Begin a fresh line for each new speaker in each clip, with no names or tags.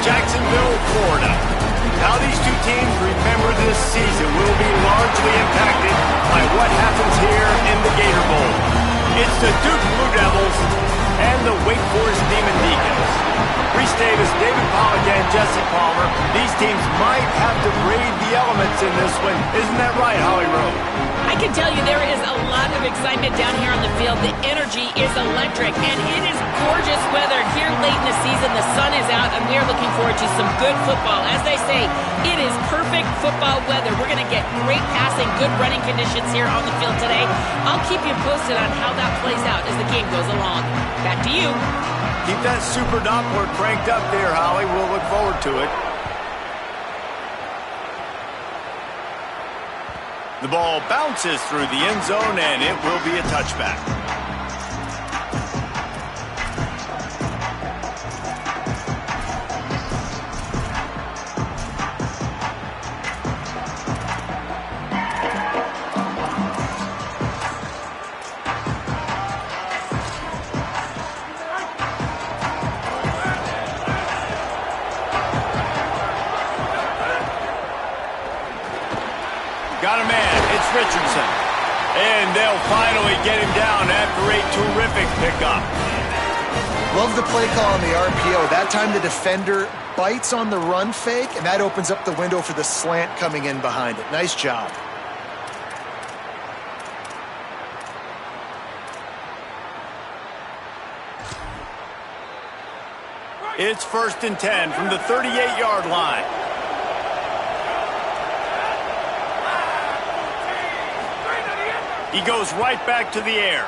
Jacksonville, Florida. How these two teams remember this season will be largely impacted by what happens here in the Gator Bowl. It's the Duke Blue Devils and the Wake Forest Demon Deacons. Reese Davis, David Pollack, and Jesse Palmer. These teams might have to brave the elements in this one. Isn't that right, Holly Rowe?
I can tell you there is a lot of excitement down here on the field. The energy is electric, and it is gorgeous weather here late in the season. The sun is out, and we are looking forward to some good football. As they say, it is perfect football weather. We're going to get great passing, good running conditions here on the field today. I'll keep you posted on how that plays out as the game goes along. Back to you.
Keep that super Doppler cranked up there, Holly. We'll look forward to it. The ball bounces through the end zone, and it will be a touchback. Got a man, it's Richardson. And they'll finally get him down after a terrific pickup.
Love the play call on the RPO. That time the defender bites on the run fake, and that opens up the window for the slant coming in behind it. Nice job.
It's 1st and 10 from the 38-yard line. He goes right back to the air.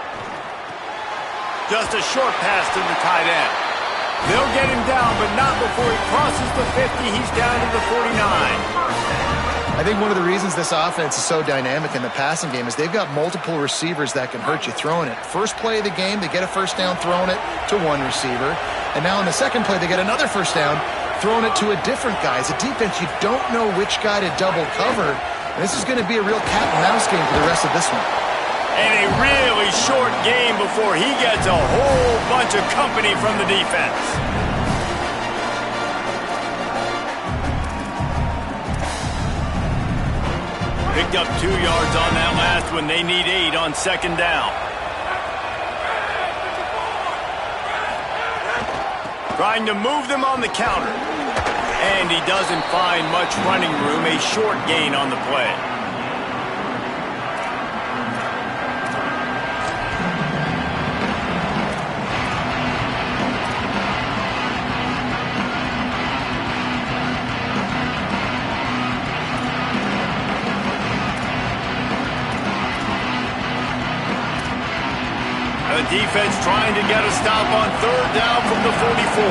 Just a short pass to the tight end. They'll get him down, but not before he crosses the 50. He's down to the 49.
I think one of the reasons this offense is so dynamic in the passing game is they've got multiple receivers that can hurt you throwing it. First play of the game, they get a first down throwing it to one receiver. And now in the second play, they get another first down throwing it to a different guy. As a defense, you don't know which guy to double cover. And this is going to be a real cat and mouse game for the rest of this one.
And a really short game before he gets a whole bunch of company from the defense. Picked up 2 yards on that last one. They need 8 on second down. Trying to move them on the counter. And he doesn't find much running room. A short gain on the play. The defense trying to get a stop on third down from the 44.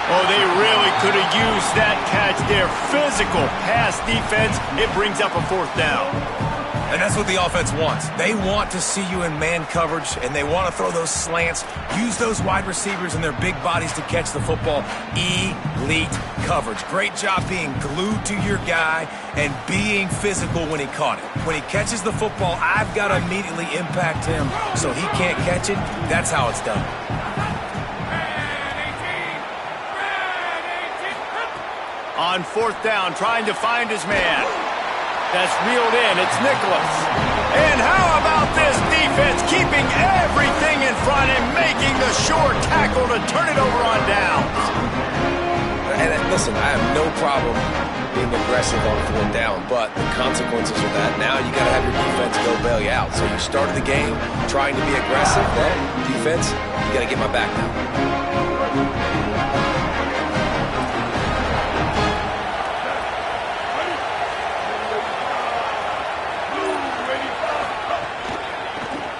Oh, they really could have used that catch there. Physical pass defense. It brings up a fourth down.
And that's what the offense wants. They want to see you in man coverage, and they want to throw those slants, use those wide receivers and their big bodies to catch the football. Elite coverage. Great job being glued to your guy and being physical when he caught it. When he catches the football, I've got to immediately impact him so he can't catch it. That's how it's done.
On fourth down, trying to find his man. That's reeled in. It's Nicholas. And how about this defense keeping everything in front and making the short tackle to turn it over on downs?
And listen, I have no problem being aggressive on fourth down, but the consequences of that, now you got to have your defense go bail you out. So you started the game trying to be aggressive, then defense, you got to get my back now.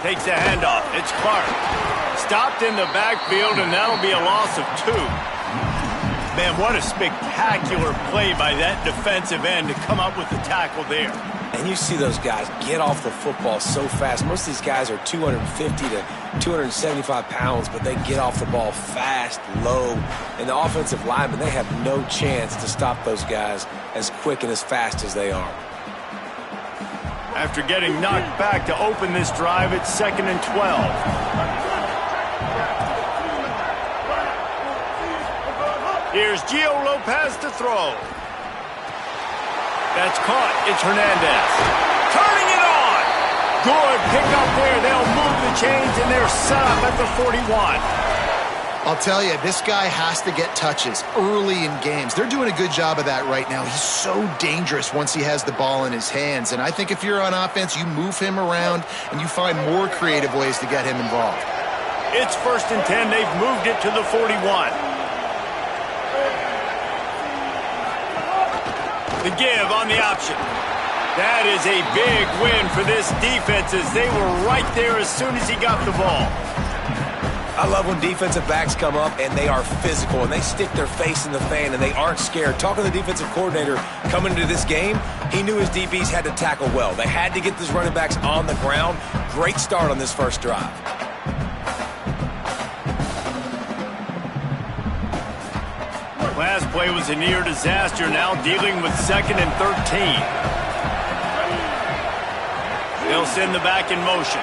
Takes a handoff. It's Clark. Stopped in the backfield, and that'll be a loss of 2. Man, what a spectacular play by that defensive end to come up with the tackle there.
And you see those guys get off the football so fast. Most of these guys are 250 to 275 pounds, but they get off the ball fast, low. And the offensive linemen, they have no chance to stop those guys as quick and as fast as they are.
After getting knocked back to open this drive, it's 2nd and 12. Here's Gio Lopez to throw. That's caught. It's Hernandez. Turning it on. Good pickup there. They'll move the chains, and they're set up at the 41.
I'll tell you, this guy has to get touches early in games. They're doing a good job of that right now. He's so dangerous once he has the ball in his hands. And I think if you're on offense, you move him around and you find more creative ways to get him involved.
It's 1st and 10. They've moved it to the 41. The give on the option. That is a big win for this defense as they were right there as soon as he got the ball.
I love when defensive backs come up and they are physical and they stick their face in the fan and they aren't scared. Talking to the defensive coordinator coming into this game, he knew his DBs had to tackle well. They had to get these running backs on the ground. Great start on this first drive.
Last play was a near disaster, now dealing with 2nd and 13. They'll send the back in motion.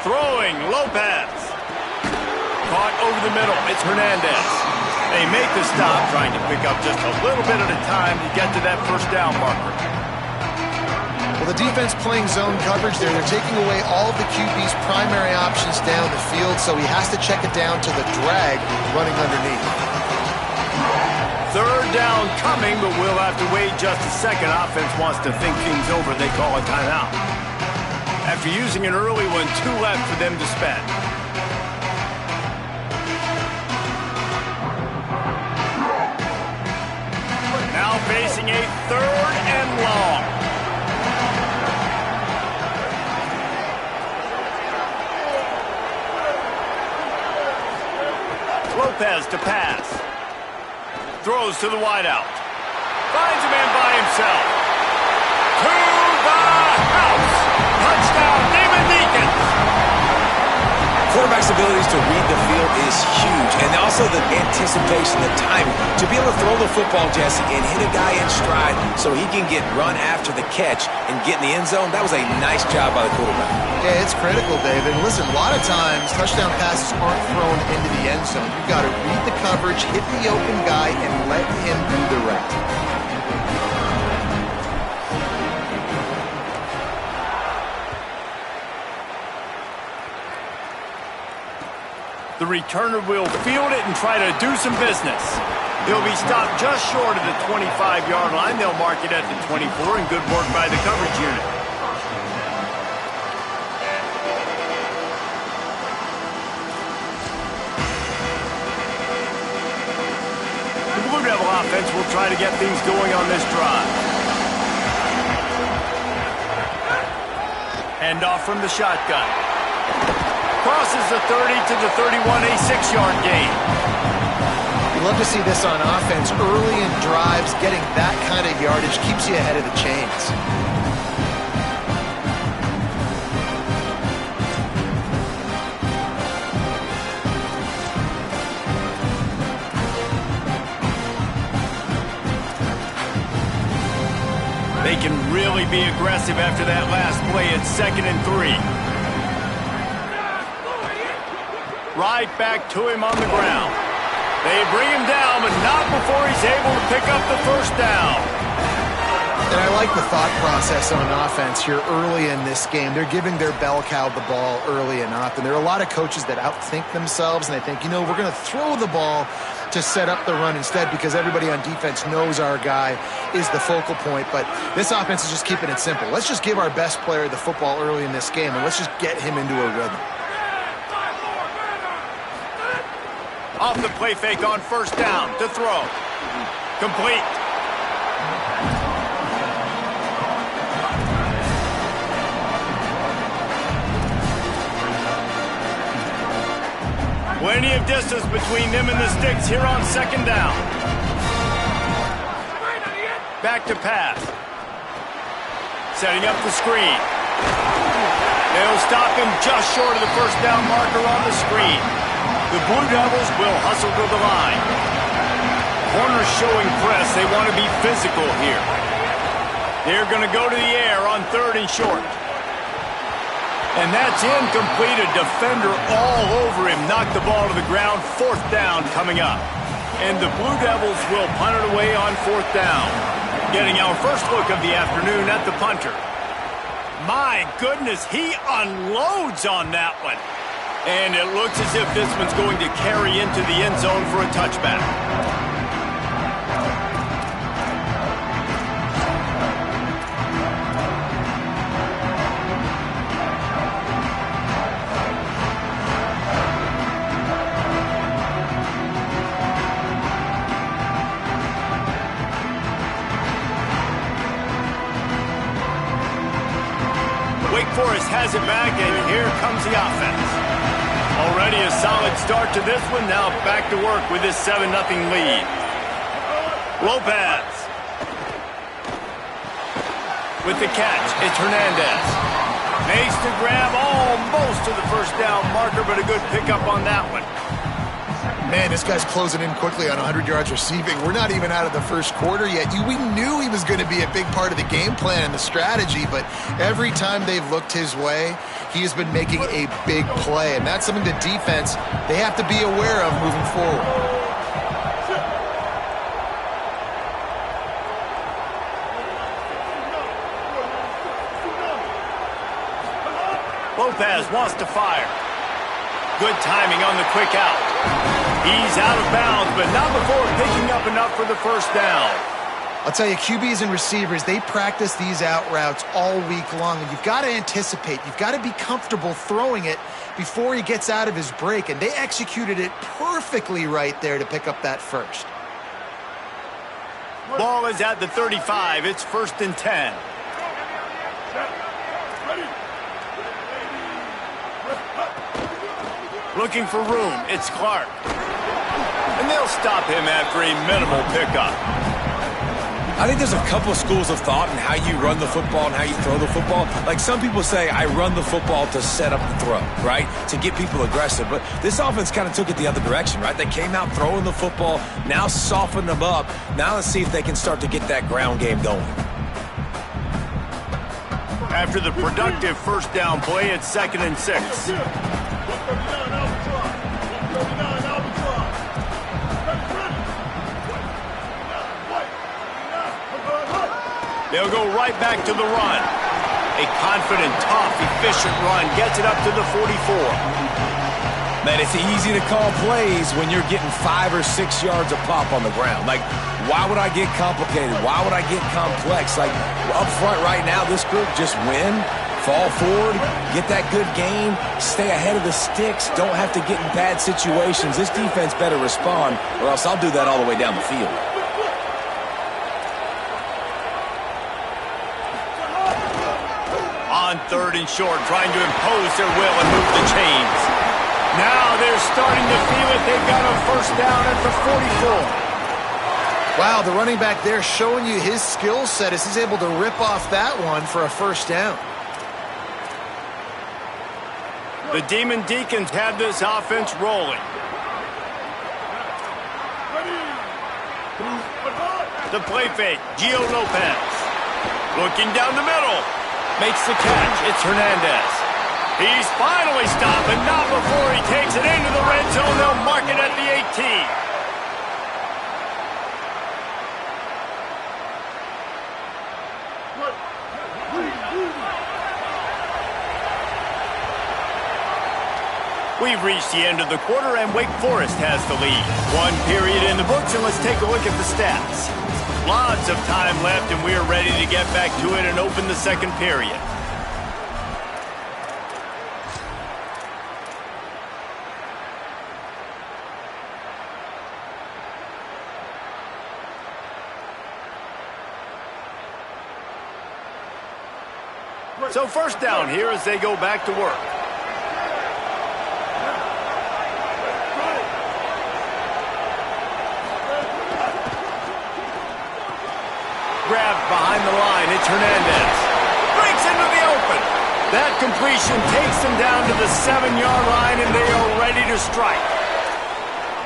Throwing, Lopez. Caught over the middle. It's Hernandez. They make the stop, trying to pick up just a little bit at a time to get to that first down marker.
Well, the defense playing zone coverage there. They're taking away all of the QB's primary options down the field, so he has to check it down to the drag running underneath.
Third down coming, but we'll have to wait just a second. Offense wants to think things over. They call a timeout. After using an early one, 2 left for them to spend. facing a 3rd and long. Lopez to pass. Throws to the wideout. Finds a man by himself. To the house. Touchdown, David Deacons.
Quarterback's abilities to read the field is huge, and also the anticipation, the timing. To be able to throw the football, Jesse, and hit a guy in stride so he can get run after the catch and get in the end zone, that was a nice job by the quarterback.
Yeah, it's critical, David. And listen, a lot of times touchdown passes aren't thrown into the end zone. You've got to read the coverage, hit the open guy, and let him do the rest.
The returner will field it and try to do some business. He'll be stopped just short of the 25-yard line. They'll mark it at the 24, and good work by the coverage unit. The Blue Devil offense will try to get things going on this drive. Hand off from the shotgun. Crosses the 30 to the 31, a 6-yard gain.
You love to see this on offense. Early in drives, getting that kind of yardage keeps you ahead of the chains.
They can really be aggressive after that last play at 2nd and 3. Right back to him on the ground. They bring him down, but not before he's able to pick up the first down.
And I like the thought process on offense here early in this game. They're giving their bell cow the ball early and often. There are a lot of coaches that outthink themselves, and they think, you know, we're going to throw the ball to set up the run instead because everybody on defense knows our guy is the focal point. But this offense is just keeping it simple. Let's just give our best player the football early in this game, and let's just get him into a rhythm.
Off the play fake on 1st down to throw. Complete. Plenty of distance between them and the sticks here on 2nd down. Back to pass. Setting up the screen. They'll stop him just short of the 1st down marker on the screen. The Blue Devils will hustle to the line. Corners showing press. They want to be physical here. They're going to go to the air on 3rd and short. And that's incomplete. A defender all over him. Knocked the ball to the ground. 4th down coming up. And the Blue Devils will punt it away on 4th down. Getting our first look of the afternoon at the punter. My goodness, he unloads on that one. And it looks as if this one's going to carry into the end zone for a touchback. Wake Forest has it back, and here comes the offense. Already a solid start to this one. Now back to work with this 7-0 lead. Lopez. With the catch, it's Hernandez. Makes the grab almost to the 1st down marker, but a good pickup on that one.
Man, this guy's closing in quickly on 100 yards receiving. We're not even out of the 1st quarter yet. We knew he was going to be a big part of the game plan and the strategy, but every time they've looked his way, he has been making a big play, and that's something the defense, they have to be aware of moving forward.
Lopez wants to fire. Good timing on the quick out. He's out of bounds, but not before picking up enough for the 1st down.
I'll tell you, QBs and receivers, they practice these out routes all week long, and you've got to anticipate. You've got to be comfortable throwing it before he gets out of his break, and they executed it perfectly right there to pick up that first.
Ball is at the 35. It's 1st and 10. Looking for room. It's Clark. And they'll stop him after a minimal pickup.
I think there's a couple of schools of thought in how you run the football and how you throw the football. Like some people say, I run the football to set up the throw, right? To get people aggressive. But this offense kind of took it the other direction, right? They came out throwing the football, now softened them up. Now let's see if they can start to get that ground game going.
After the productive first down play, it's 2nd and 6. They'll go right back to the run. A confident, tough, efficient run gets it up to the 44.
Man, it's easy to call plays when you're getting 5 or 6 yards a pop on the ground. Like, why would I get complicated? Why would I get complex? Like, up front right now, this group just win, fall forward, get that good gain, stay ahead of the sticks, don't have to get in bad situations. This defense better respond, or else I'll do that all the way down the field.
On 3rd and short, trying to impose their will and move the chains. Now they're starting to feel it. They've got a first down at the 44.
Wow, the running back there showing you his skill set as he's able to rip off that one for a first down.
The Demon Deacons have this offense rolling. The play fake, Gio Lopez. Looking down the middle. Makes the catch. It's Hernandez. He's finally stopped, but not before he takes it into the red zone. They'll mark it at the 18. We've reached the end of the quarter, and Wake Forest has the lead. 1 period in the books, and let's take a look at the stats. Lots of time left, and we are ready to get back to it and open the 2nd period. So first down here as they go back to work. Grabbed behind the line, it's Hernandez. Breaks into the open. That completion takes them down to the 7-yard line, and they are ready to strike.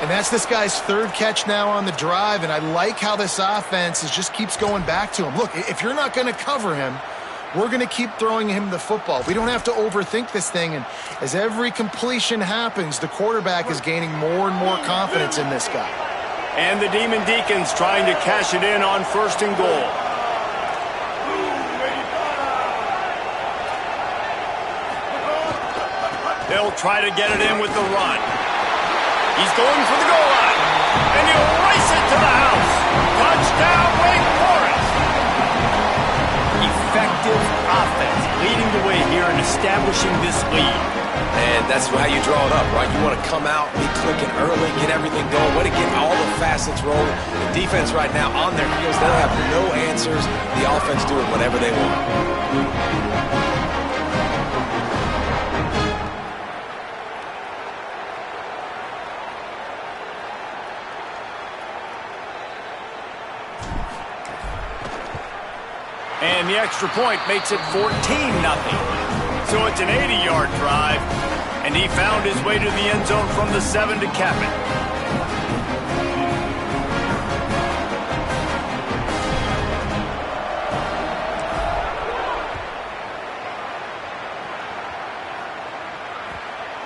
And that's this guy's 3rd catch now on the drive, and I like how this offense just keeps going back to him. Look, if you're not going to cover him, we're going to keep throwing him the football. We don't have to overthink this thing, and as every completion happens, the quarterback is gaining more and more confidence in this guy.
And the Demon Deacons trying to cash it in on 1st and goal. They'll try to get it in with the run. He's going for the goal line. And he'll race it to the house. Touchdown, Wake Forest. Effective offense leading the way here and establishing this lead.
And that's how you draw it up, right? You want to come out, be clicking early, get everything going, way to get all the facets rolling. The defense right now on their heels, they'll have no answers. The offense doing whatever they want.
And the extra point makes it 14-0. So it's an 80-yard drive, and he found his way to the end zone from the 7 to cap it.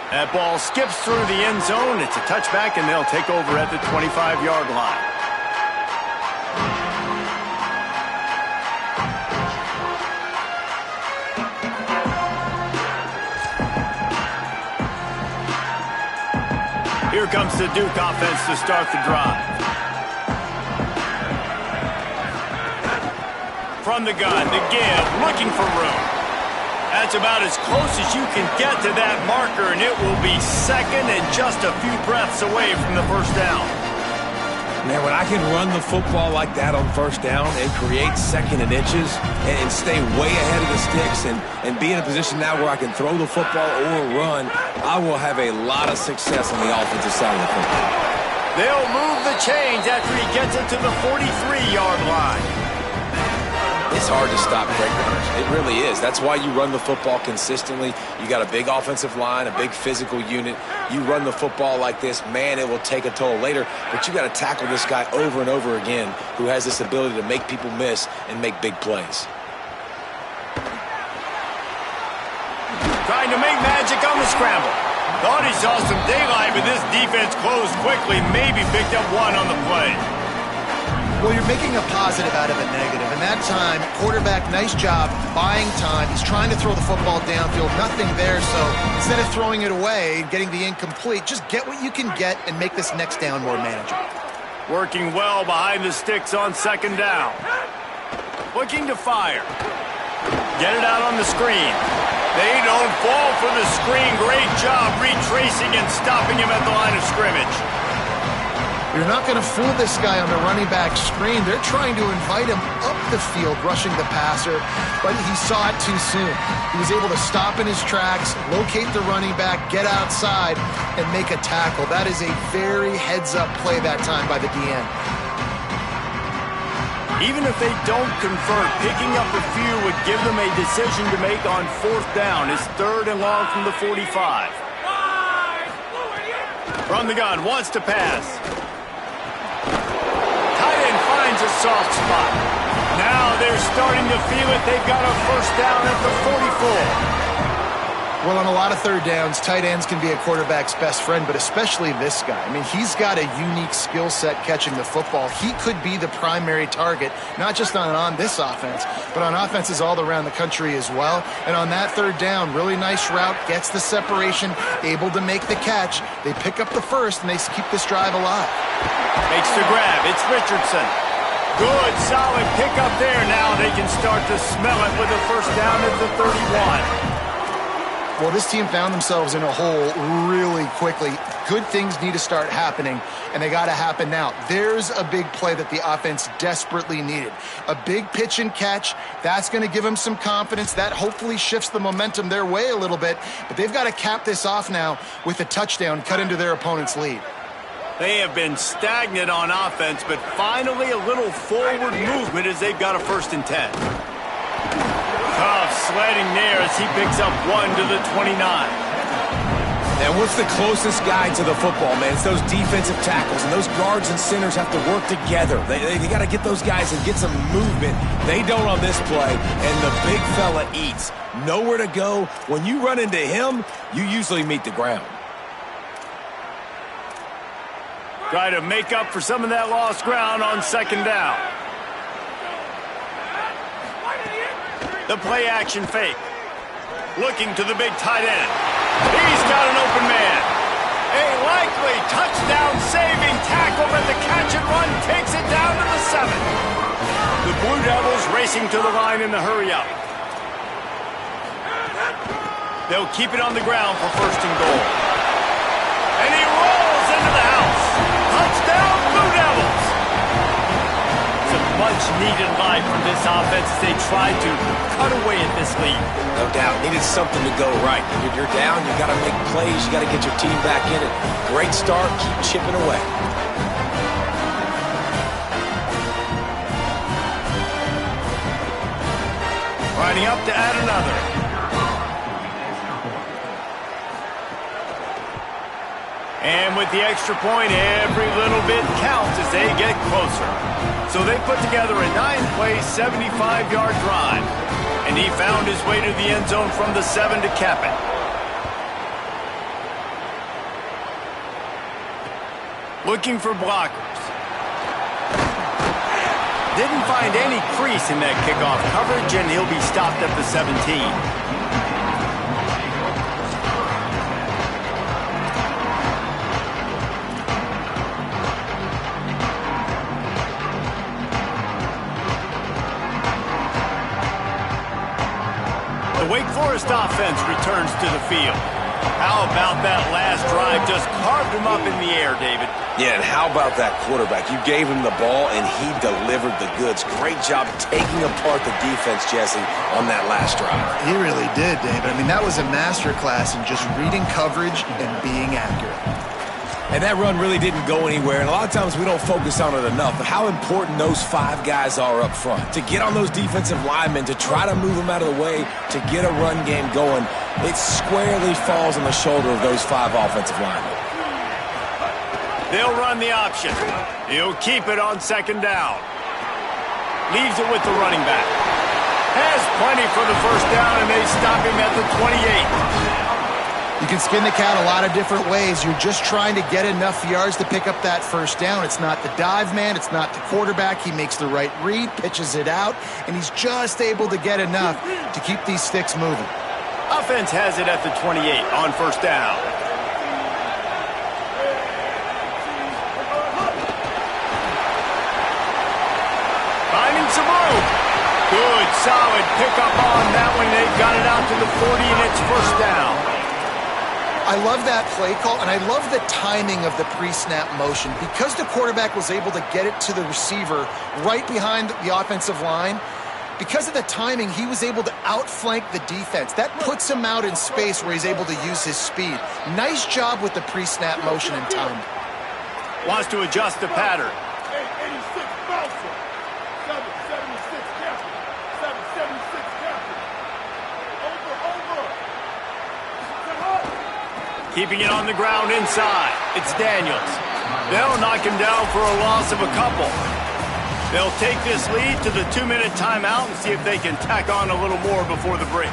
That ball skips through the end zone. It's a touchback, and they'll take over at the 25-yard line. Here comes the Duke offense to start the drive. From the gun, to give, looking for room. That's about as close as you can get to that marker, and it will be 2nd and just a few breaths away from the first down.
Man, when I can run the football like that on first down and create second and inches and stay way ahead of the sticks and be in a position now where I can throw the football or run, I will have a lot of success on the offensive side of the football.
They'll move the chains after he gets it to the 43-yard line.
It's hard to stop great runners. It really is. That's why you run the football consistently. You got a big offensive line, a big physical unit. You run the football like this, man, it will take a toll later. But you got to tackle this guy over and over again who has this ability to make people miss and make big plays.
Trying to make magic on the scramble. Thought he saw some daylight, but this defense closed quickly. Maybe picked up one on the play.
Well, you're making a positive out of a negative. And that time, quarterback, nice job buying time. He's trying to throw the football downfield. Nothing there, so instead of throwing it away and getting the incomplete, just get what you can get and make this next down more manageable.
Working well behind the sticks on second down. Looking to fire. Get it out on the screen. They don't fall for the screen. Great job retracing and stopping him at the line of scrimmage.
You're not going to fool this guy on the running back screen. They're trying to invite him up the field, rushing the passer, but he saw it too soon. He was able to stop in his tracks, locate the running back, get outside, and make a tackle. That is a very heads-up play that time by the DN.
Even if they don't convert, picking up a few would give them a decision to make on fourth down. It's 3rd and long from the 45. From the gun, wants to pass. Finds a soft spot. Now they're starting to feel it. They've got a first down at the 44.
Well, on a lot of third downs, tight ends can be a quarterback's best friend, but especially this guy. I mean, he's got a unique skill set catching the football. He could be the primary target, not just on this offense, but on offenses all around the country as well. And on that third down, really nice route, gets the separation, able to make the catch. They pick up the first, and they keep this drive alive.
Makes the grab. It's Richardson. Good, solid pickup there. Now they can start to smell it with a first down at the 31.
Well, this team found themselves in a hole really quickly. Good things need to start happening, and they got to happen now. There's a big play that the offense desperately needed. A big pitch and catch. That's going to give them some confidence. That hopefully shifts the momentum their way a little bit, but they've got to cap this off now with a touchdown cut into their opponent's lead.
They have been stagnant on offense, but finally a little forward movement as they've got a 1st and 10. Tough sledding there as he picks up 1 to the 29.
And what's the closest guy to the football, man? It's those defensive tackles, and those guards and centers have to work together. They got to get those guys and get some movement. They don't on this play, and the big fella eats. Nowhere to go. When you run into him, you usually meet the ground.
Try to make up for some of that lost ground on second down. The play action fake. Looking to the big tight end. He's got an open man. A likely touchdown saving tackle, but the catch and run takes it down to the 7. The Blue Devils racing to the line in the hurry up. They'll keep it on the ground for 1st and goal. And he rolls into the house. Touchdown, Blue Devils! Some much-needed life from this offense as they try to cut away at this lead.
No doubt. Needed something to go right. If you're down, you got to make plays. You got to get your team back in it. Great start. Keep chipping away.
Lining up to add another. And with the extra point, every little bit counts as they get closer. So they put together a 9-play, 75-yard drive. And he found his way to the end zone from the 7 to cap it. Looking for blockers. Didn't find any crease in that kickoff coverage, and he'll be stopped at the 17. The Wake Forest offense returns to the field. How about that last drive? Just carved him up in the air, David.
Yeah, and how about that quarterback? You gave him the ball, and he delivered the goods. Great job taking apart the defense, Jesse, on that last drive.
He really did, David. I mean, that was a masterclass in just reading coverage and being accurate.
And that run really didn't go anywhere, and a lot of times we don't focus on it enough, but how important those 5 guys are up front. To get on those defensive linemen, to try to move them out of the way, to get a run game going, it squarely falls on the shoulder of those 5 offensive linemen.
They'll run the option. He'll keep it on second down. Leaves it with the running back. Has plenty for the first down, and they stop him at the 28.
You can skin the cat a lot of different ways. You're just trying to get enough yards to pick up that first down. It's not the dive man. It's not the quarterback. He makes the right read, pitches it out, and he's just able to get enough to keep these sticks moving.
Offense has it at the 28 on first down. Finding some room. Good, solid pickup on that one. They've got it out to the 40, and it's first down.
I love that play call, and I love the timing of the pre-snap motion. Because the quarterback was able to get it to the receiver right behind the offensive line, because of the timing, he was able to outflank the defense. That puts him out in space where he's able to use his speed. Nice job with the pre-snap motion and time.
Wants to adjust the pattern. Keeping it on the ground inside. It's Daniels. They'll knock him down for a loss of a couple. They'll take this lead to the 2-minute timeout and see if they can tack on a little more before the break.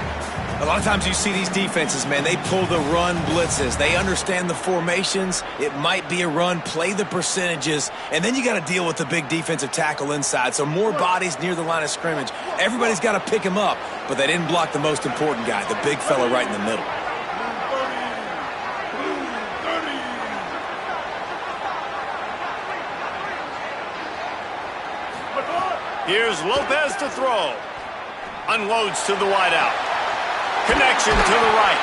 A lot of times you see these defenses, man, they pull the run blitzes. They understand the formations. It might be a run, play the percentages, and then you got to deal with the big defensive tackle inside. So more bodies near the line of scrimmage. Everybody's got to pick him up, but they didn't block the most important guy, the big fella right in the middle.
Here's Lopez to throw. Unloads to the wideout. Connection to the right.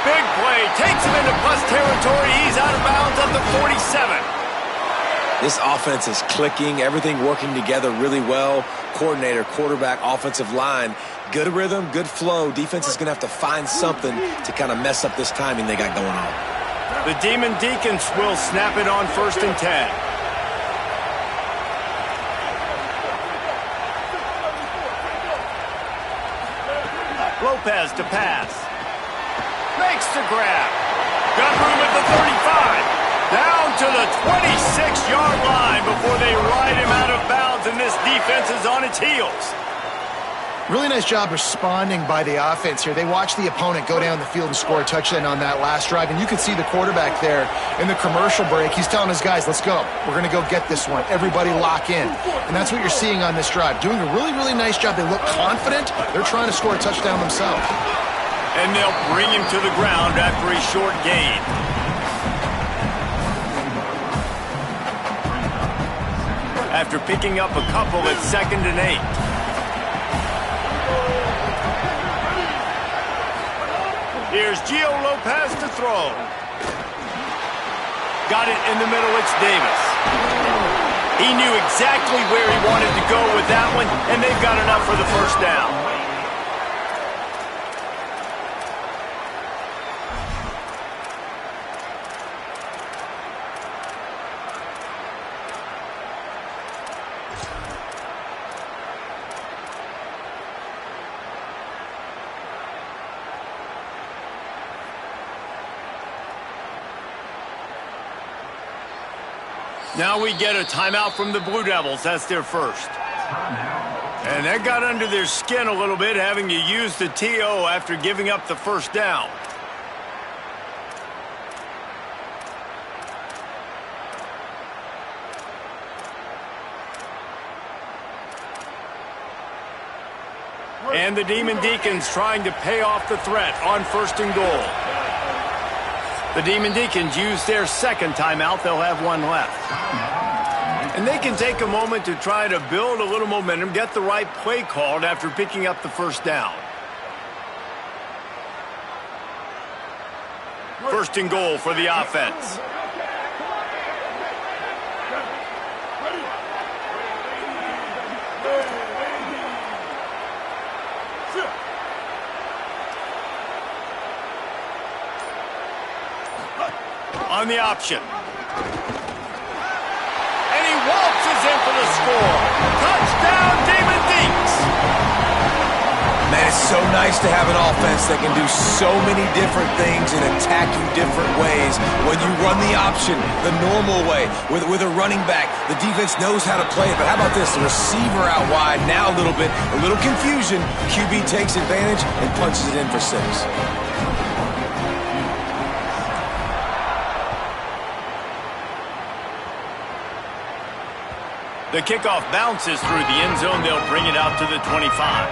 Big play. Takes him into plus territory. He's out of bounds at the 47.
This offense is clicking. Everything working together really well. Coordinator, quarterback, offensive line. Good rhythm, good flow. Defense is going to have to find something to kind of mess up this timing they got going on.
The Demon Deacons will snap it on 1st and 10. Lopez to pass. Makes the grab. Got room at the 35. Down to the 26-yard line before they ride him out of bounds, and this defense is on its heels.
Really nice job responding by the offense here. They watched the opponent go down the field and score a touchdown on that last drive, and you could see the quarterback there in the commercial break. He's telling his guys, let's go. We're going to go get this one. Everybody lock in. And that's what you're seeing on this drive. Doing a really, really nice job. They look confident. They're trying to score a touchdown themselves.
And they'll bring him to the ground after a short gain. After picking up a couple at 2nd and 8. Here's Gio Lopez to throw. Got it in the middle, it's Davis. He knew exactly where he wanted to go with that one, and they've got enough for the first down. Now we get a timeout from the Blue Devils. That's their first. And that got under their skin a little bit, having to use the TO after giving up the first down. And the Demon Deacons trying to pay off the threat on 1st and goal. The Demon Deacons use their second timeout. They'll have one left. And they can take a moment to try to build a little momentum, get the right play called after picking up the first down. 1st and goal for the offense. On the option. And he waltzes in for the score. Touchdown, Damon Deeks.
Man, it's so nice to have an offense that can do so many different things and attack you different ways. When you run the option the normal way with a running back, the defense knows how to play it. But how about this? The receiver out wide, now a little confusion. QB takes advantage and punches it in for 6.
The kickoff bounces through the end zone. They'll bring it out to the 25.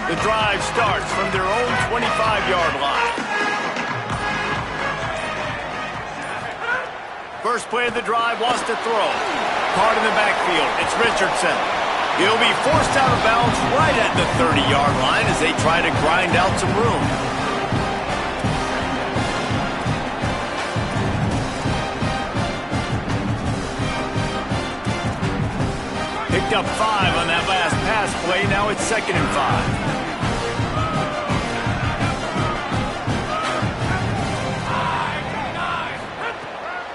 The drive starts from their own 25-yard line. First play of the drive, wants to throw. Caught in the backfield. It's Richardson. He'll be forced out of bounds right at the 30-yard line as they try to grind out some room. Picked up 5 on that last pass play. Now it's 2nd and 5.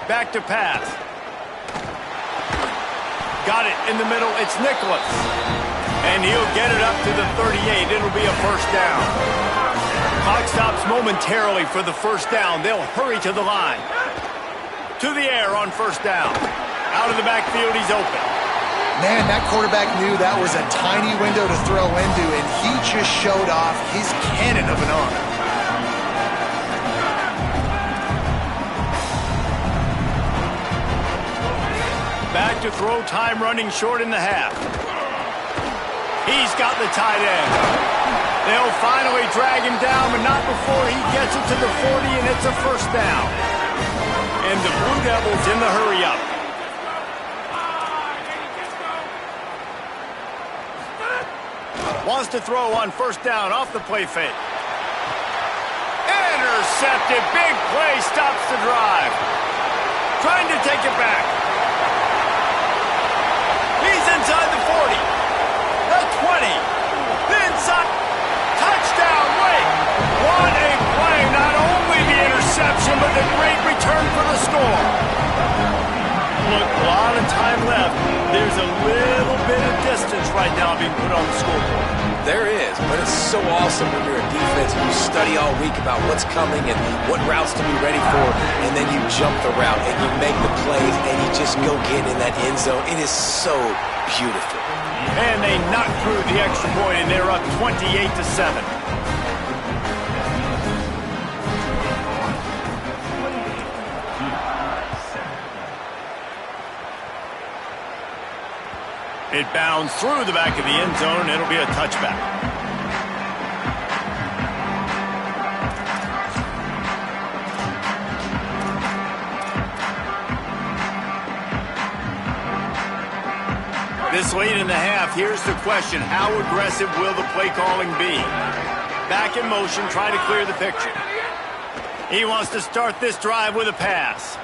Back to pass. Got it in the middle. It's Nicholas. And he'll get it up to the 38. It'll be a first down. Clock stops momentarily for the first down. They'll hurry to the line. To the air on first down. Out of the backfield, he's open.
Man, that quarterback knew that was a tiny window to throw into, and he just showed off his cannon of an arm.
Back to throw, time running short in the half. He's got the tight end. They'll finally drag him down, but not before he gets it to the 40, and it's a first down. And the Blue Devils in the hurry-up. Wants to throw on first down off the play fake. Intercepted. Big play stops the drive. Trying to take it back. He's inside the 40. The 20. The inside. Touchdown. Wait. What a play. Not only the interception, but the great return for the score. Look, a lot of time left. There's a little bit of distance right now being put on the scoreboard.
There is, but it's so awesome when you're a defense and you study all week about what's coming and what routes to be ready for, and then you jump the route and you make the plays and you just go get in that end zone. It is so beautiful.
And they knock through the extra point, and they're up 28-7. It bounds through the back of the end zone. It'll be a touchback. This late in the half, here's the question. How aggressive will the play calling be? Back in motion, try to clear the picture. He wants to start this drive with a pass.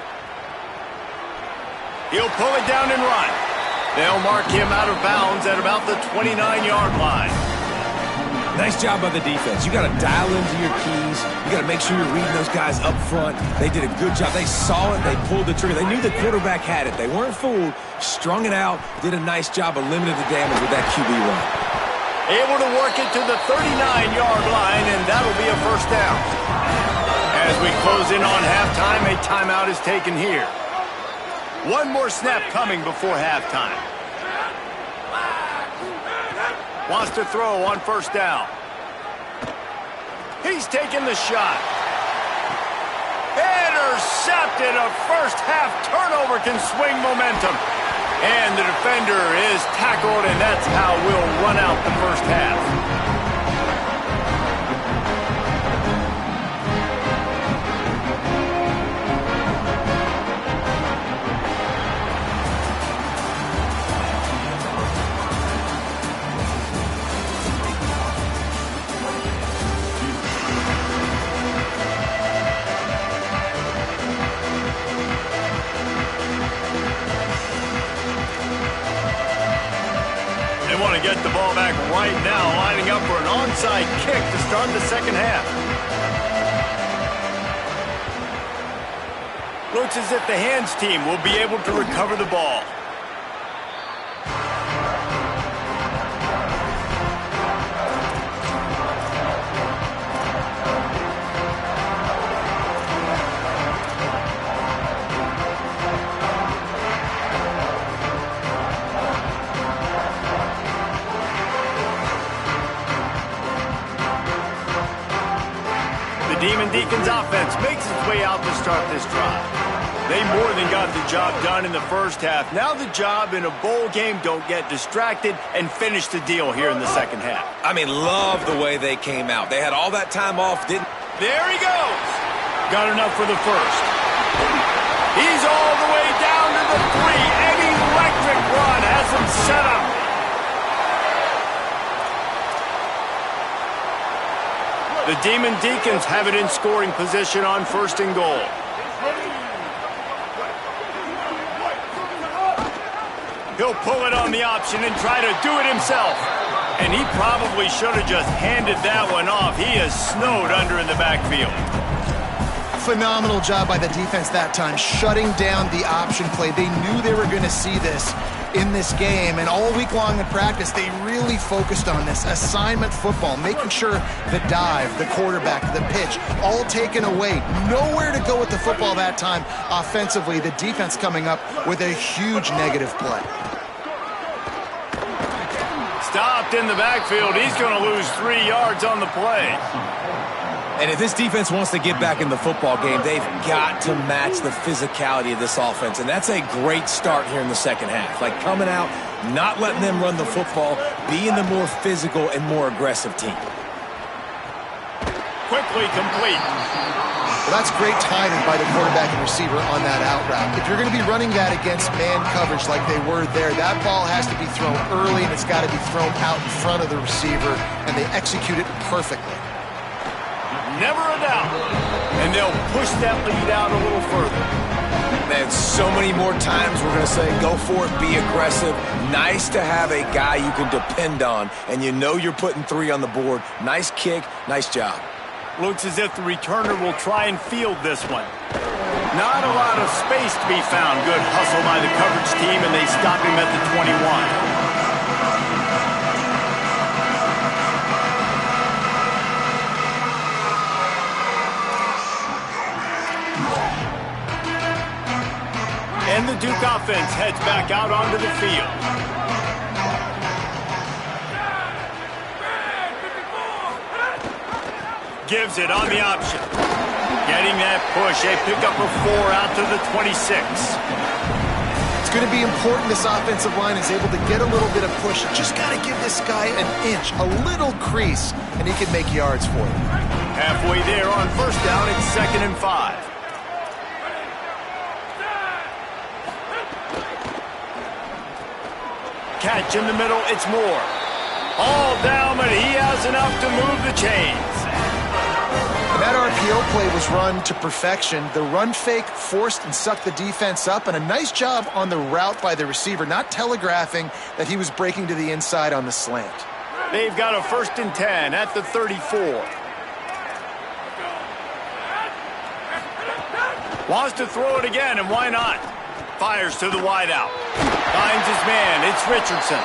He'll pull it down and run. They'll mark him out of bounds at about the 29-yard line.
Nice job by the defense. You got to dial into your keys. You got to make sure you're reading those guys up front. They did a good job. They saw it. They pulled the trigger. They knew the quarterback had it. They weren't fooled. Strung it out. Did a nice job of limiting the damage with that QB run.
Able to work it to the 39-yard line, and that'll be a first down. As we close in on halftime, a timeout is taken here. One more snap coming before halftime. Wants to throw on first down. He's taking the shot. Intercepted. A first half turnover can swing momentum. And the defender is tackled, and that's how we'll run out the first half. get the ball back right now, lining up for an onside kick to start the second half. Looks as if the hands team will be able to recover the ball. Demon Deacons offense makes its way out to start this drive. They more than got the job done in the first half. Now the job in a bowl game, don't get distracted and finish the deal here in the second half.
I mean, love the way they came out. They had all that time off, didn't...
There he goes. Got enough for the first. He's all the way down to the 3. An electric run has him set up. The Demon Deacons have it in scoring position on 1st and goal. He'll pull it on the option and try to do it himself. And he probably should have just handed that one off. He is snowed under in the backfield.
Phenomenal job by the defense that time, shutting down the option play. They knew they were going to see this in this game, and all week long in practice, they really focused on this assignment football, making sure the dive, the quarterback, the pitch, all taken away. Nowhere to go with the football that time offensively. The defense coming up with a huge negative play.
Stopped in the backfield. He's going to lose 3 yards on the play.
And if this defense wants to get back in the football game, they've got to match the physicality of this offense. And that's a great start here in the second half. Like coming out, not letting them run the football, being the more physical and more aggressive team.
Quickly complete.
Well, that's great timing by the quarterback and receiver on that out route. If you're going to be running that against man coverage like they were there, that ball has to be thrown early and it's got to be thrown out in front of the receiver, and they execute it perfectly.
Never a doubt. And they'll push that lead out a little further.
Man, so many more times we're going to say, go for it, be aggressive. Nice to have a guy you can depend on, and you know you're putting 3 on the board. Nice kick, nice job.
Looks as if the returner will try and field this one. Not a lot of space to be found. Good hustle by the coverage team, and they stop him at the 21. And the Duke offense heads back out onto the field. Gives it on the option. Getting that push. A pickup of 4 out to the 26.
It's going to be important this offensive line is able to get a little bit of push. Just got to give this guy an inch, a little crease, and he can make yards for them.
Halfway there on 1st down, it's 2nd and 5. Catch in the middle, it's Moore. All down, but he has enough to move the chains.
And that RPO play was run to perfection. The run fake forced and sucked the defense up, and a nice job on the route by the receiver, not telegraphing that he was breaking to the inside on the slant.
They've got a 1st and 10 at the 34. Wants to throw it again, and why not? Fires to the wideout. Finds his man. It's Richardson.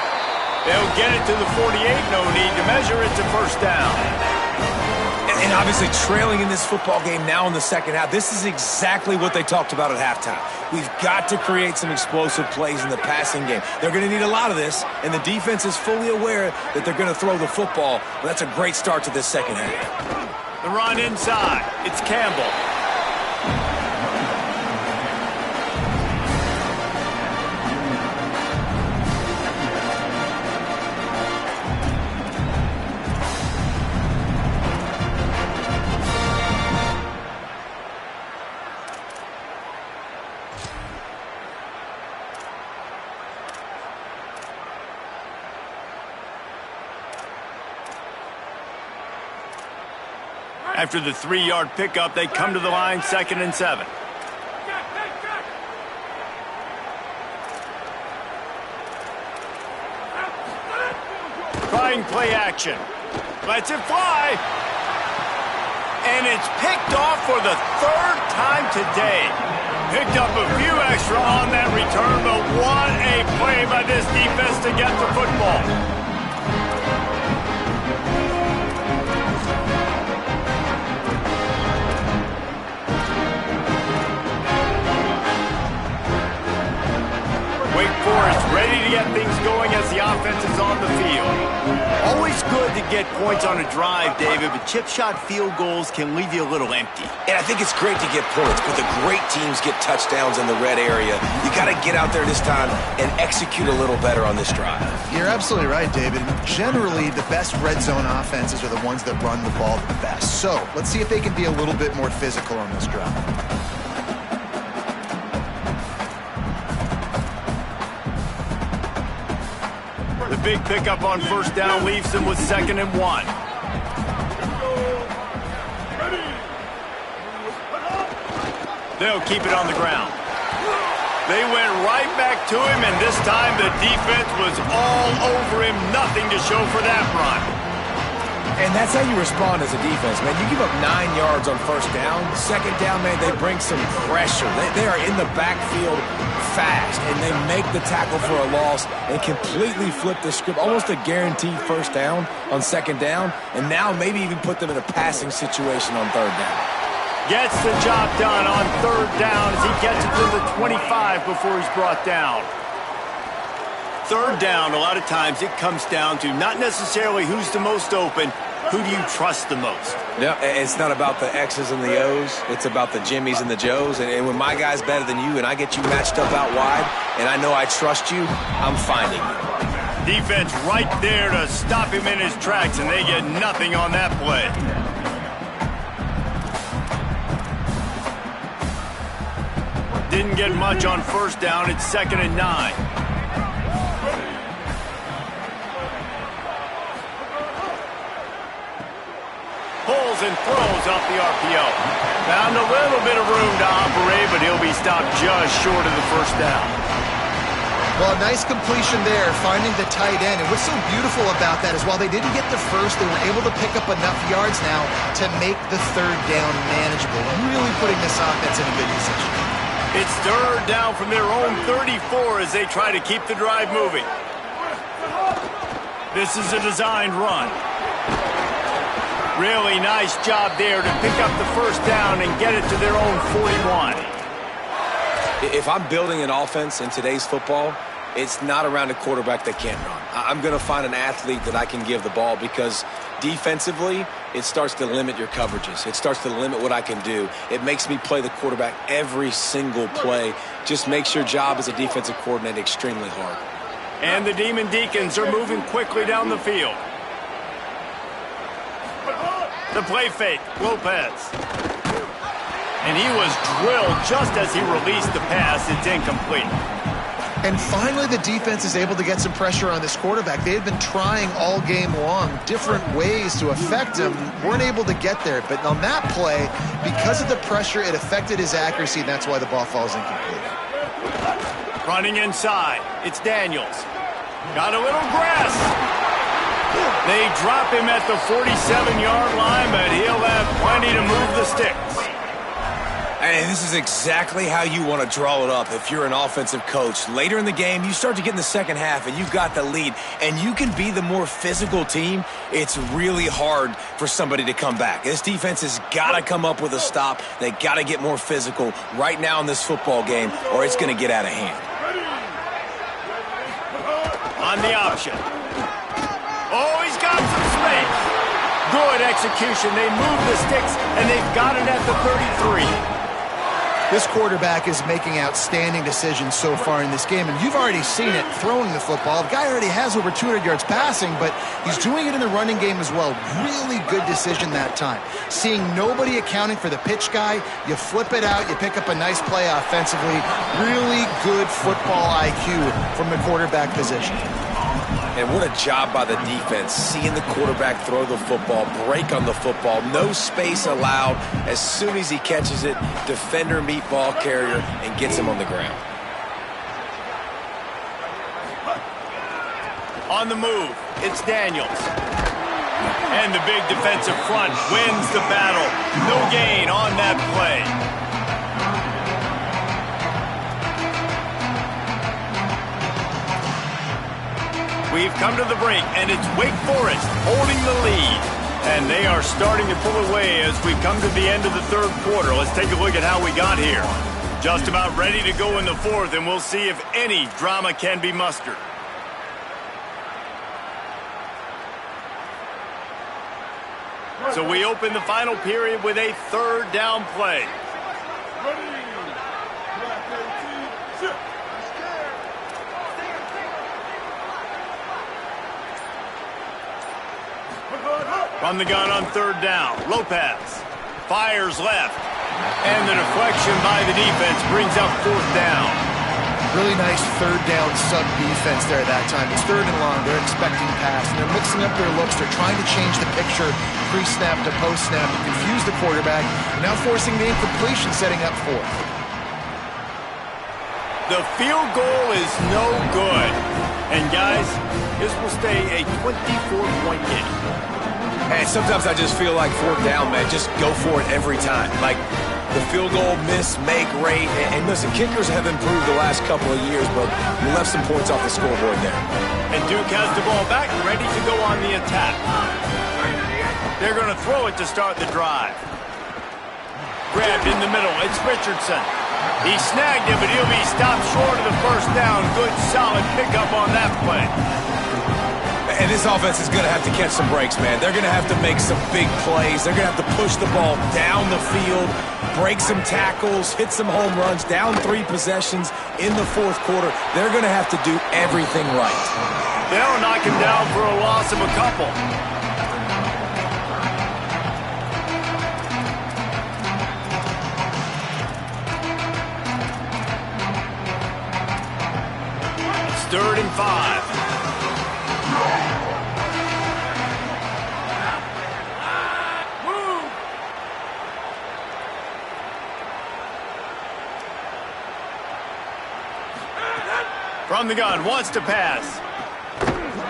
They'll get it to the 48. No need to measure. It's a 1st down.
And obviously trailing in this football game now in the second half, this is exactly what they talked about at halftime. We've got to create some explosive plays in the passing game. They're going to need a lot of this, and the defense is fully aware that they're going to throw the football. But that's a great start to this second half.
The run inside. It's Campbell. After the 3-yard pickup, they come to the line, 2nd and 7. trying play action. Lets it fly. And it's picked off for the third time today. Picked up a few extra on that return, but what a play by this defense to get the football. Wake Forest ready to get things going as the offense is on the field. Always good to get points on a drive, David, but chip shot field goals can leave you a little empty.
And I think it's great to get points, but the great teams get touchdowns in the red area. You got to get out there this time and execute a little better on this drive.
You're absolutely right, David. Generally, the best red zone offenses are the ones that run the ball the best. So let's see if they can be a little bit more physical on this drive.
The big pickup on first down leaves them with 2nd and 1. They'll keep it on the ground. They went right back to him, and this time the defense was all over him. Nothing to show for that run.
And that's how you respond as a defense, man. You give up 9 yards on first down. 2nd down, man, they bring some pressure. They are in the backfield fast, and they make the tackle for a loss and completely flip the script. Almost a guaranteed first down on 2nd down, and now maybe even put them in a passing situation on 3rd down.
Gets the job done on 3rd down as he gets it to the 25 before he's brought down. 3rd down, a lot of times it comes down to not necessarily who's the most open, who do you trust the most?
Yeah, it's not about the X's and the O's. It's about the Jimmies and the Joes. And when my guy's better than you and I get you matched up out wide and I know I trust you, I'm finding you.
Defense right there to stop him in his tracks, and they get nothing on that play. Didn't get much on first down. It's 2nd and 9. Pulls and throws off the RPO. Found a little bit of room to operate, but he'll be stopped just short of the first down.
Well, nice completion there, finding the tight end. And what's so beautiful about that is while they didn't get the first, they were able to pick up enough yards now to make the 3rd down manageable. Really putting this offense in a good position.
It's 3rd down from their own 34 as they try to keep the drive moving. This is a designed run. Really nice job there to pick up the first down and get it to their own 41.
If I'm building an offense in today's football, it's not around a quarterback that can't run. I'm going to find an athlete that I can give the ball because defensively, it starts to limit your coverages. It starts to limit what I can do. It makes me play the quarterback every single play. Just makes your job as a defensive coordinator extremely hard.
And the Demon Deacons are moving quickly down the field. The play fake, Lopez. And he was drilled just as he released the pass. It's incomplete.
And finally, the defense is able to get some pressure on this quarterback. They had been trying all game long different ways to affect him. Weren't able to get there. But on that play, because of the pressure, it affected his accuracy, and that's why the ball falls incomplete.
Running inside, it's Daniels. Got a little grass. They drop him at the 47-yard line, but he'll have plenty to move the sticks.
And this is exactly how you want to draw it up if you're an offensive coach. Later in the game, you start to get in the second half, and you've got the lead, and you can be the more physical team. It's really hard for somebody to come back. This defense has got to come up with a stop. They got to get more physical right now in this football game, or it's going to get out of hand.
On the option. Oh, he's got some space. Good execution. They move the sticks, and they've got it at the 33.
This quarterback is making outstanding decisions so far in this game, and you've already seen it throwing the football. The guy already has over 200 yards passing, but he's doing it in the running game as well. Really good decision that time. Seeing nobody accounting for the pitch guy, you flip it out, you pick up a nice play offensively. Really good football IQ from the quarterback position.
And what a job by the defense, seeing the quarterback throw the football, break on the football, no space allowed. As soon as he catches it, defender meet ball carrier and gets him on the ground.
On the move, it's Daniels. And the big defensive front wins the battle. No gain on that play. We've come to the break, and it's Wake Forest holding the lead. And they are starting to pull away as we come to the end of the third quarter. Let's take a look at how we got here. Just about ready to go in the fourth, and we'll see if any drama can be mustered. So we open the final period with a third down play. From the gun on third down, Lopez fires left, and the deflection by the defense brings up fourth down.
Really nice third down sub-defense there that time. It's third and long. They're expecting pass, and they're mixing up their looks. They're trying to change the picture pre-snap to post-snap to confuse the quarterback, and now forcing the incompletion, setting up fourth.
The field goal is no good. And, guys, this will stay a 24-point game.
And sometimes I just feel like fourth down, man, just go for it every time. Like the field goal miss, make rate. And listen, kickers have improved the last couple of years, but we left some points off the scoreboard there.
And Duke has the ball back, ready to go on the attack. They're going to throw it to start the drive. Grabbed in the middle, it's Richardson. He snagged it, but he'll be stopped short of the first down. Good, solid pickup on that play.
And this offense is going to have to catch some breaks, man. They're going to have to make some big plays. They're going to have to push the ball down the field, break some tackles, hit some home runs, down 3 possessions in the fourth quarter. They're going to have to do everything right.
They'll knock him down for a loss of a couple. It's 3rd and 5. From the gun, wants to pass.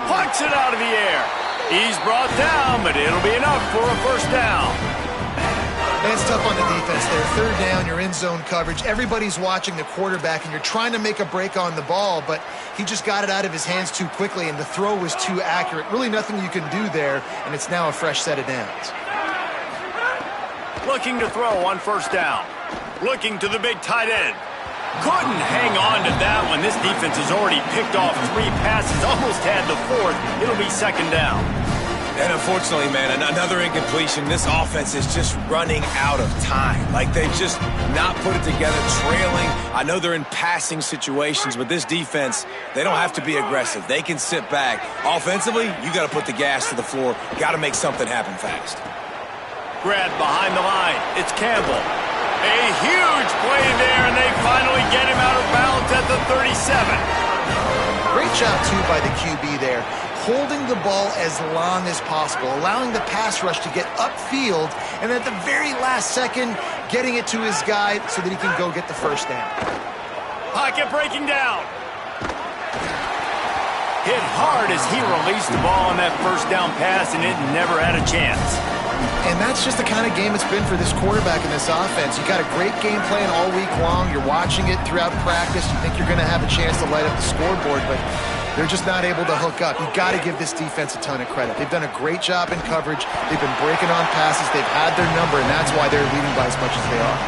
Plucks it out of the air. He's brought down, but it'll be enough for a first down.
And it's tough on the defense there. Third down, you're in zone coverage. Everybody's watching the quarterback, and you're trying to make a break on the ball, but he just got it out of his hands too quickly, and the throw was too accurate. Really nothing you can do there, and it's now a fresh set of downs.
Looking to throw on first down. Looking to the big tight end. Couldn't hang on to that one. This defense has already picked off 3 passes, almost had the 4th. It'll be second down.
And unfortunately, man, another incompletion. This offense is just running out of time. Like they've just not put it together, trailing. I know they're in passing situations, but this defense, they don't have to be aggressive. They can sit back. Offensively, you got to put the gas to the floor. Got to make something happen fast.
Grabbed behind the line. It's Campbell. A huge play there, and they finally get him out of bounds at the 37.
Great job, too, by the QB there. Holding the ball as long as possible, allowing the pass rush to get upfield, and at the very last second, getting it to his guy so that he can go get the first down.
Pocket breaking down. Hit hard as he released the ball on that first down pass, and it never had a chance.
And that's just the kind of game it's been for this quarterback in this offense. You got a great game plan all week long. You're watching it throughout practice. You think you're going to have a chance to light up the scoreboard, but they're just not able to hook up. You've got to give this defense a ton of credit. They've done a great job in coverage. They've been breaking on passes. They've had their number, and that's why they're leading by as much as they are.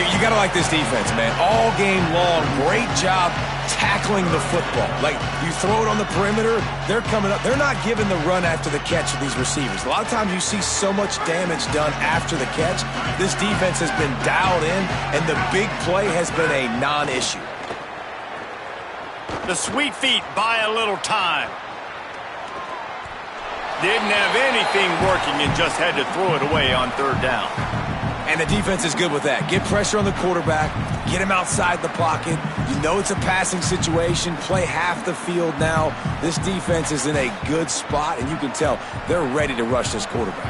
You got to like this defense, man. All game long, great job tackling the football. Like, you throw it on the perimeter, they're coming up. They're not giving the run after the catch to these receivers. A lot of times you see so much damage done after the catch. This defense has been dialed in, and the big play has been a non-issue.
The sweet feet buy a little time. Didn't have anything working and just had to throw it away on third down.
And the defense is good with that. Get pressure on the quarterback, get him outside the pocket. You know it's a passing situation. Play half the field now. This defense is in a good spot, and you can tell they're ready to rush this quarterback.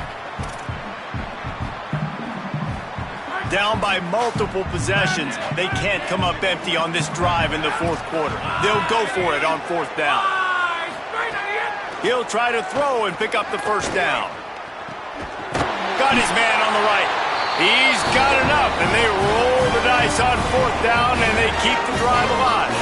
Down by multiple possessions. They can't come up empty on this drive in the fourth quarter. They'll go for it on fourth down. He'll try to throw and pick up the first down. Got his man on the right. He's got enough, and they roll the dice on 4th down, and they keep the drive alive.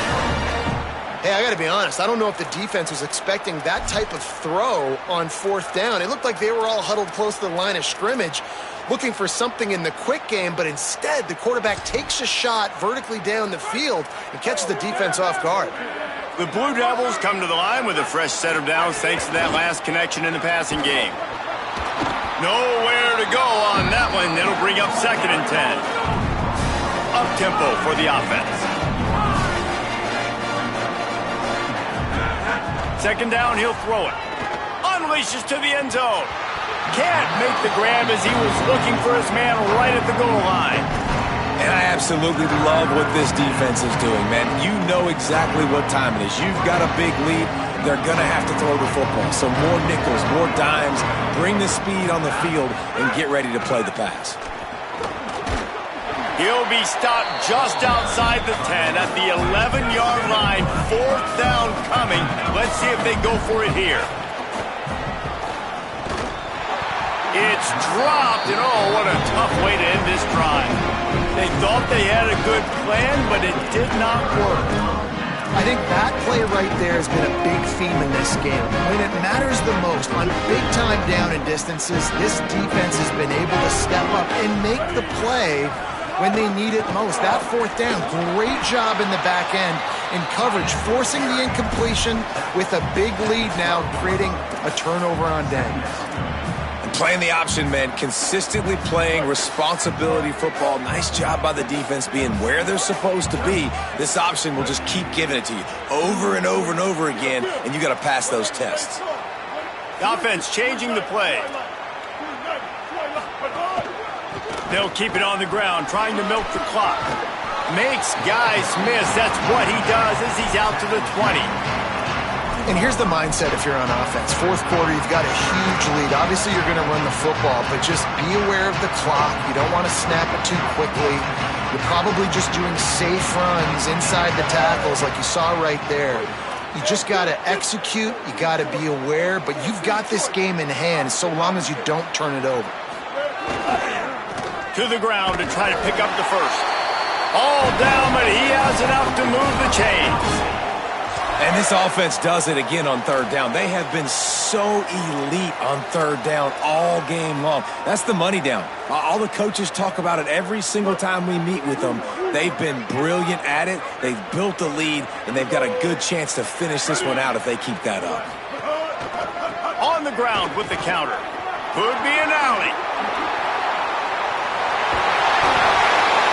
Hey, I got to be honest. I don't know if the defense was expecting that type of throw on 4th down. It looked like they were all huddled close to the line of scrimmage, looking for something in the quick game, but instead the quarterback takes a shot vertically down the field and catches the defense off guard.
The Blue Devils come to the line with a fresh set of downs thanks to that last connection in the passing game. Nowhere to go on that one. That'll bring up 2nd and 10. Up-tempo for the offense. 2nd down, he'll throw it. Unleashes to the end zone. Can't make the grab as he was looking for his man right at the goal line.
And I absolutely love what this defense is doing, man. You know exactly what time it is. You've got a big lead. They're going to have to throw the football. So more nickels, more dimes, bring the speed on the field, and get ready to play the pass.
He'll be stopped just outside the 10 at the 11-yard line. 4th down coming. Let's see if they go for it here. It's dropped, and oh, what a tough way to end this drive. They thought they had a good plan, but it did not work.
I think that play right there has been a big theme in this game. When it matters the most, on big-time down and distances, this defense has been able to step up and make the play when they need it most. That 4th down, great job in the back end in coverage, forcing the incompletion with a big lead now, creating a turnover on downs.
Playing the option, man, consistently playing responsibility football. Nice job by the defense being where they're supposed to be. This option will just keep giving it to you over and over and over again, and you got to pass those tests.
The offense changing the play. They'll keep it on the ground, trying to milk the clock. Makes guys miss. That's what he does as he's out to the 20.
And here's the mindset if you're on offense. 4th quarter, you've got a huge lead. Obviously, you're going to run the football, but just be aware of the clock. You don't want to snap it too quickly. You're probably just doing safe runs inside the tackles like you saw right there. You just got to execute. You got to be aware, but you've got this game in hand so long as you don't turn it over.
To the ground to try to pick up the first. All down, but he has enough to move the chains.
And this offense does it again on 3rd down. They have been so elite on 3rd down all game long. That's the money down. All the coaches talk about it every single time we meet with them. They've been brilliant at it. They've built the lead, and they've got a good chance to finish this one out if they keep that up.
On the ground with the counter. Could be an alley.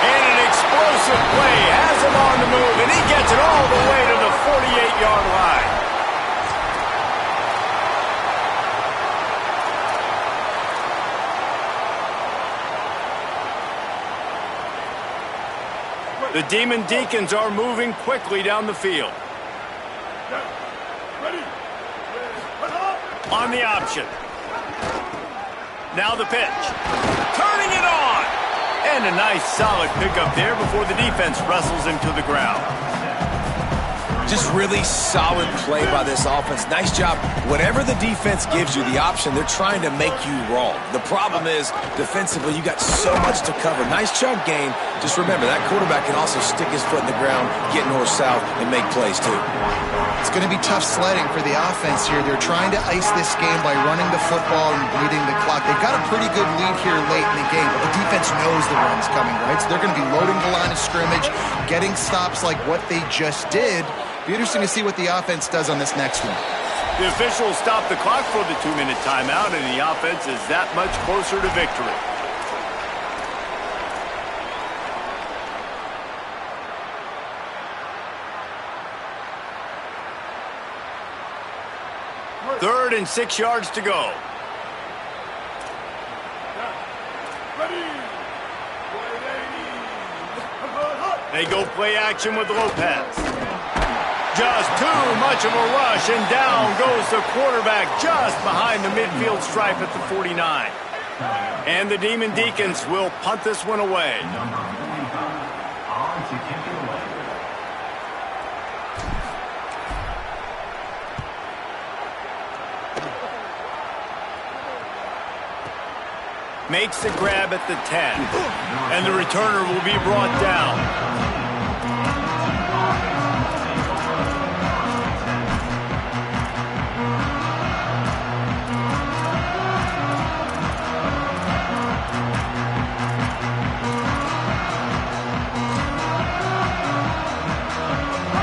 And an explosive play has him on the move, and he gets it all the way to the 48-yard line. The Demon Deacons are moving quickly down the field. On the option. Now the pitch. Turning it on. And a nice solid pickup there before the defense wrestles him to the ground.
Just really solid play by this offense. Nice job. Whatever the defense gives you, the option, they're trying to make you wrong. The problem is, defensively, you got so much to cover. Nice chunk gain. Just remember, that quarterback can also stick his foot in the ground, get north-south, and make plays, too.
It's going to be tough sledding for the offense here. They're trying to ice this game by running the football and bleeding the clock. They've got a pretty good lead here late in the game, but the defense knows the run's coming, right? So they're going to be loading the line of scrimmage, getting stops like what they just did. Be interesting to see what the offense does on this next one.
The officials stop the clock for the 2-minute timeout, and the offense is that much closer to victory. Third and 6 yards to go. They go play action with Lopez. Just too much of a rush, and down goes the quarterback just behind the midfield stripe at the 49. And the Demon Deacons will punt this one away. makes the grab at the 10. And the returner will be brought down.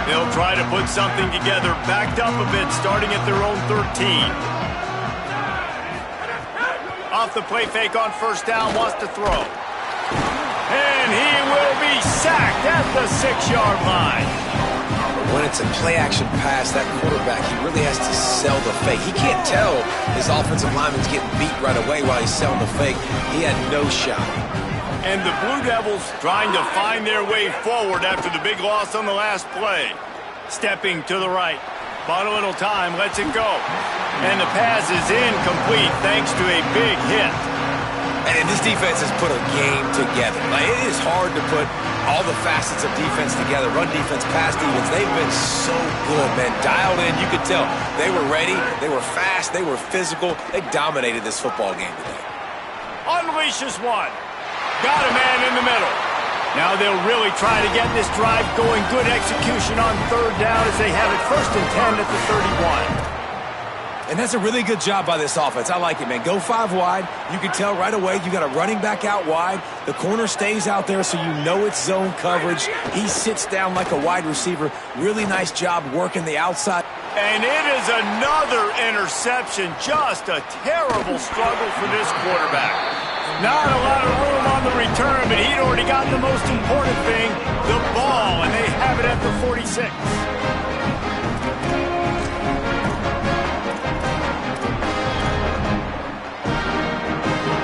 They'll try to put something together, backed up a bit, starting at their own 13. Off the play fake on first down, wants to throw. And he will be sacked at the 6-yard line.
When it's a play-action pass, that quarterback, he really has to sell the fake. He can't tell his offensive lineman's getting beat right away while he's selling the fake. He had no shot.
And the Blue Devils trying to find their way forward after the big loss on the last play. Stepping to the right. Bought a little time, lets it go. And the pass is incomplete thanks to a big hit.
And this defense has put a game together. Like, it is hard to put all the facets of defense together. Run defense, pass defense. They've been so good, man. Dialed in, you could tell. They were ready. They were fast. They were physical. They dominated this football game today.
Unleashes one. Got a man in the middle. Now they'll really try to get this drive going. Good execution on third down as they have it 1st and 10 at the 31.
And that's a really good job by this offense. I like it, man. Go 5 wide. You can tell right away you got a running back out wide. The corner stays out there so you know it's zone coverage. He sits down like a wide receiver. Really nice job working the outside.
And it is another interception. Just a terrible struggle for this quarterback. Not a lot of room on the return, but he'd already got the most important thing, the ball, and they have it at the 46.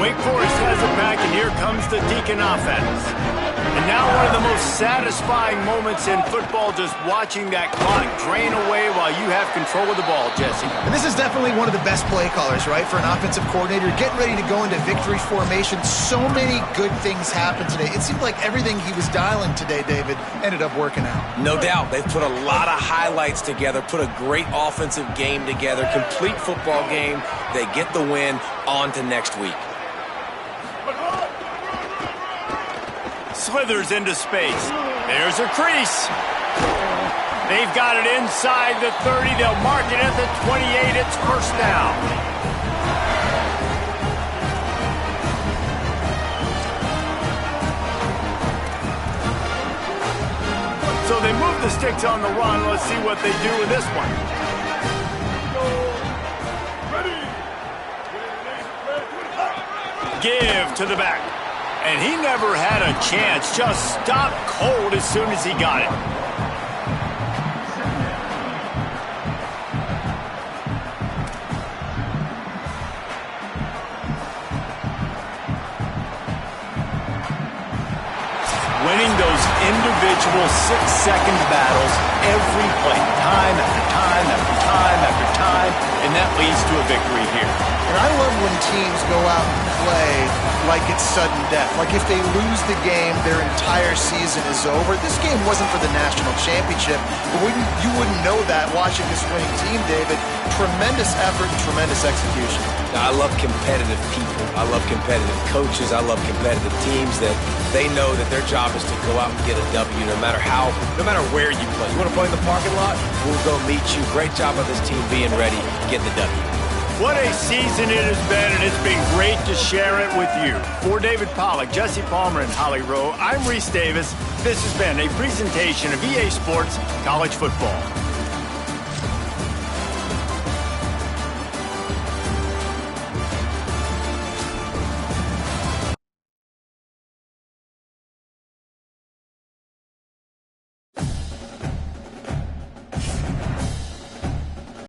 Wake Forest has it back, and here comes the Deacon offense. And now one of the most satisfying moments in football, just watching that clock drain away while you have control of the ball, Jesse.
And this is definitely one of the best play callers, right, for an offensive coordinator. Getting ready to go into victory formation. So many good things happened today. It seemed like everything he was dialing today, David, ended up working out.
No doubt. They've put a lot of highlights together, put a great offensive game together, complete football game. They get the win. On to next week.
Slithers into space. There's a crease. They've got it inside the 30. They'll mark it at the 28. It's first down. So they move the sticks on the run. Let's see what they do with this one. Give to the back. And he never had a chance. Just stopped cold as soon as he got it. Winning those individual 6-second battles every play, time after time after time after time, and that leads to a victory here.
And I love when teams go out and play like it's sudden death. Like if they lose the game, their entire season is over. This game wasn't for the national championship, but you wouldn't know that watching this winning team, David. Tremendous effort, tremendous execution.
Now, I love competitive people. I love competitive coaches. I love competitive teams that they know that their job is to go out and get a W no matter where you play. You want to play in the parking lot? We'll go meet you. Great job of this team being ready, getting the W.
What a season it has been, and it's been great to share it with you. For David Pollack, Jesse Palmer, and Holly Rowe, I'm Reese Davis. This has been a presentation of EA Sports College Football.